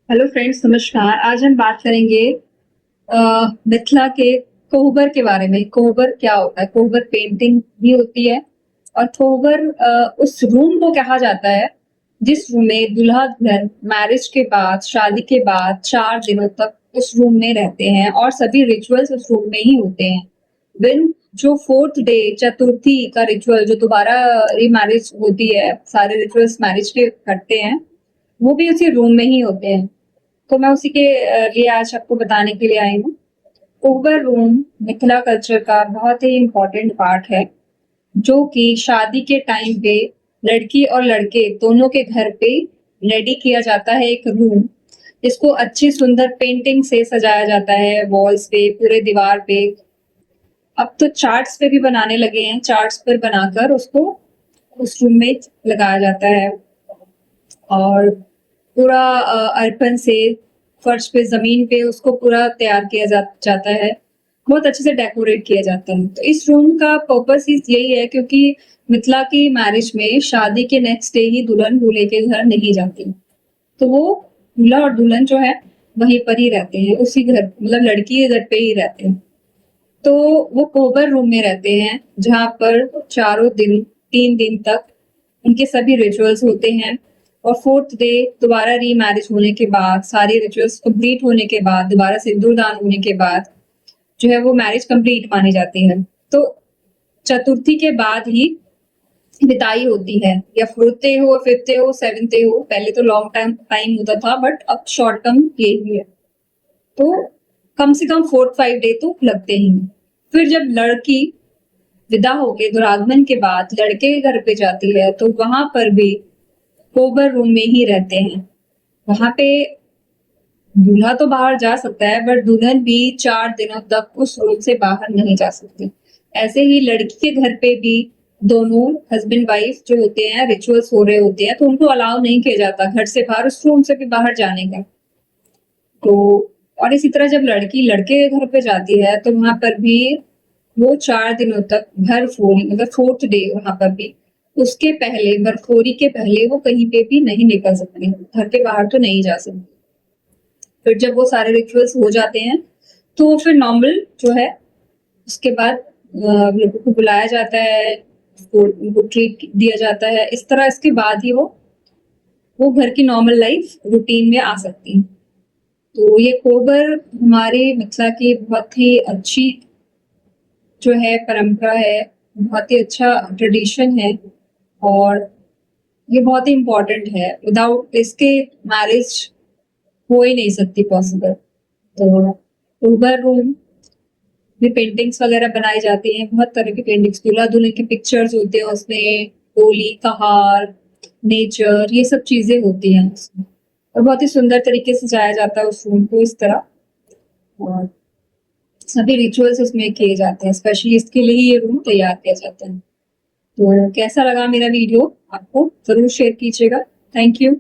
Hello friends, नमस्कार। आज हम बात करेंगे मिथिला के कोहबर के बारे में। कोहबर क्या होता है? कोहबर पेंटिंग भी होती है और कोहबर उस रूम को कहा जाता है जिस रूम में दूल्हा दुल्हन मैरिज के बाद, शादी के बाद 4 दिनों तक उस रूम में रहते हैं और सभी रिचुअल्स उस रूम में ही होते हैं। देन जो 4th डे चतुर्थी का रिचुअल, जो दोबारा रीमैरिज होती है, सारे रिचुअल्स मैरिज के करते हैं, वो भी उसी रूम में ही होते हैं। तो मैं उसी के लिए आज आपको बताने के लिए आई हूँ। कोहबर रूम मिथिला कल्चर का बहुत ही इम्पोर्टेंट पार्ट है, जो कि शादी के टाइम पे लड़की और लड़के दोनों के घर पे रेडी किया जाता है एक रूम, जिसको अच्छी सुंदर पेंटिंग से सजाया जाता है, वॉल्स पे, पूरे दीवार पे। अब तो चार्ट्स पे भी बनाने लगे हैं, चार्ट्स पर बनाकर उसको उस रूम में लगाया जाता है और पूरा अर्पण से फर्श पे, जमीन पे उसको पूरा तैयार किया जाता है। बहुत अच्छे से डेकोरेट किया जाता है। तो इस रूम का पर्पस यही है, क्योंकि मिथिला की मैरिज में शादी के नेक्स्ट डे ही दुल्हन दूल्हे के घर नहीं जाती, तो वो दूल्हा और दुल्हन जो है वहीं पर ही रहते हैं, उसी घर, मतलब लड़की के घर पे ही रहते हैं। तो वो कोहबर रूम में रहते हैं, जहाँ पर चारों दिन, 3 दिन तक उनके सभी रिचुअल्स होते हैं। और 4th डे दोबारा रीमैरिज होने के बाद, सारे रिचुअल्स कंप्लीट होने के बाद, दोबारा सिंदूर दान होने के बाद जो है वो मैरिज कंप्लीट मानी जाती है। तो चतुर्थी के बाद ही विदाई होती है, या 4th डे हो, 5th डे हो, 7th डे हो। पहले तो लॉन्ग टाइम होता था, बट अब शॉर्ट टर्म यही है। तो कम से कम 4-5 डे तो लगते ही। फिर जब लड़की विदा होके दुरागमन के बाद लड़के के घर पे जाती है, तो वहां पर भी कोहबर रूम में ही रहते हैं। वहां पे दूल्हा तो बाहर जा सकता है, बट दुल्हन भी 4 दिनों तक उस रूम से बाहर नहीं जा सकती। ऐसे ही लड़की के घर पे भी दोनों हस्बैंड वाइफ जो होते हैं, रिचुअल्स हो रहे होते हैं, तो उनको अलाउ नहीं किया जाता घर से बाहर, उस रूम से भी बाहर जाने का। तो और इसी तरह जब लड़की लड़के के घर पे जाती है, तो वहां पर भी वो 4 दिनों तक भरफोरी, मतलब 4th डे वहां पर भी, उसके पहले, बरफोरी के पहले वो कहीं पे भी नहीं निकल सकती, घर के बाहर तो नहीं जा सकती। फिर जब वो सारे रिचुअल्स हो जाते हैं, तो फिर नॉर्मल जो है, उसके बाद लोगों को बुलाया जाता है, उनको ट्रीट दिया जाता है। इस तरह इसके बाद ही वो घर की नॉर्मल लाइफ रूटीन में आ सकती है। तो ये कोहबर हमारे मिथिला की बहुत ही अच्छी जो है परंपरा है, बहुत ही अच्छा ट्रेडिशन है, और ये बहुत ही इम्पोर्टेंट है। विदाउट इसके मैरिज हो ही नहीं सकती पॉसिबल। तो कोहबर रूम में पेंटिंग्स वगैरह बनाई जाती हैं, बहुत तरह की पेंटिंग्स, दूल्हा दुल्हन की पिक्चर्स होते हैं उसमें, होली, कहार, नेचर, ये सब चीजें होती हैं उसमें। और बहुत ही सुंदर तरीके से सजाया जाता है उस रूम को इस तरह, और सभी रिचुअल्स उसमें किए जाते हैं। स्पेशली इसके लिए ही ये रूम तैयार किया जाता है। तो कैसा लगा मेरा वीडियो, आपको जरूर शेयर कीजिएगा। Thank you.